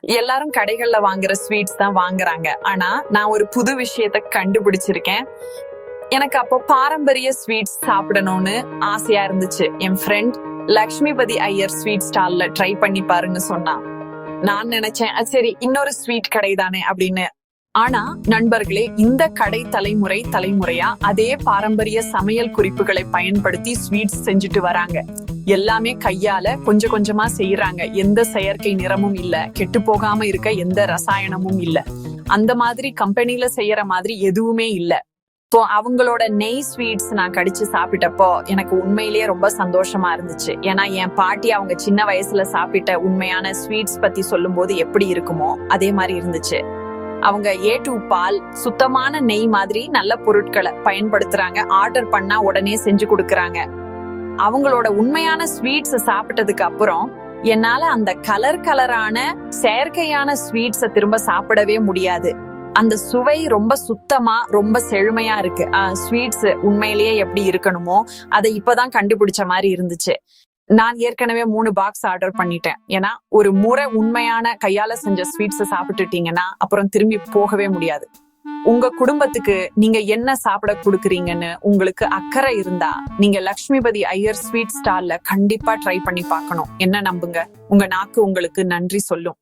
எல்லாரும் கடைகள்ல வாங்குற ஸ்வீட்ஸ் தான் வாங்குறாங்க. ஆனா நான் ஒரு புது விஷயத்த கண்டுபிடிச்சிருக்கேன். எனக்கு அப்போ பாரம்பரிய ஸ்வீட்ஸ் சாப்பிடணும்னு ஆசையா இருந்துச்சு. என் ஃப்ரெண்ட் லக்ஷ்மிபதி ஐயர் ஸ்வீட் ஸ்டால்ல ட்ரை பண்ணி பாருன்னு சொன்னா. நான் நினைச்சேன் சரி இன்னொரு ஸ்வீட் கடை தானே அப்படின்னு. ஆனா நண்பர்களே, இந்த கடை தலைமுறையா அதே பாரம்பரிய சமையல் குறிப்புகளை பயன்படுத்தி ஸ்வீட்ஸ் செஞ்சுட்டு வராங்க. எல்லாமே கையால கொஞ்சம் கொஞ்சமா செய்யறாங்க. எந்த செயற்கை நிறமும் இல்ல, கெட்டு போகாம இருக்க எந்த ரசாயனமும் இல்ல. அந்த மாதிரி கம்பெனில செய்யற மாதிரி எதுவுமே இல்ல. இப்போ அவங்களோட நெய் ஸ்வீட்ஸ் நான் கடிச்சு சாப்பிட்டப்போ எனக்கு உண்மையிலேயே ரொம்ப சந்தோஷமா இருந்துச்சு. ஏன்னா என் பாட்டி அவங்க சின்ன வயசுல சாப்பிட்ட உண்மையான ஸ்வீட்ஸ் பத்தி சொல்லும் போது எப்படி இருக்குமோ அதே மாதிரி இருந்துச்சு. அவங்க A2 பால், சுத்தமான நெய் மாதிரி நல்ல பொருட்களை பயன்படுத்துறாங்க. ஆர்டர் பண்ணா உடனே செஞ்சு கொடுக்கறாங்க. அவங்களோட உண்மையான ஸ்வீட்ஸ் சாப்பிட்டதுக்கு அப்புறம் என்னால அந்த கலரான செயற்கையான ஸ்வீட்ஸ திரும்ப சாப்பிடவே முடியாது. அந்த சுவை ரொம்ப சுத்தமா ரொம்ப செழுமையா இருக்கு. ஸ்வீட்ஸ் உண்மையிலேயே எப்படி இருக்கணுமோ அதை இப்பதான் கண்டுபிடிச்ச மாதிரி இருந்துச்சு. நான் ஏற்கனவே 3 பாக்ஸ் ஆர்டர் பண்ணிட்டேன். ஏன்னா ஒரு முறை உண்மையான கையால செஞ்ச ஸ்வீட்ஸை சாப்பிட்டுட்டீங்கன்னா அப்புறம் திரும்பி போகவே முடியாது. உங்க குடும்பத்துக்கு நீங்க என்ன சாப்பிட கொடுக்குறீங்கன்னு உங்களுக்கு அக்கறை இருந்தா நீங்க லக்ஷ்மிபதி ஐயர் ஸ்வீட் ஸ்டால்ல கண்டிப்பா ட்ரை பண்ணி பார்க்கணும். என்ன நம்புங்க, உங்க நாக்கு உங்களுக்கு நன்றி சொல்லும்.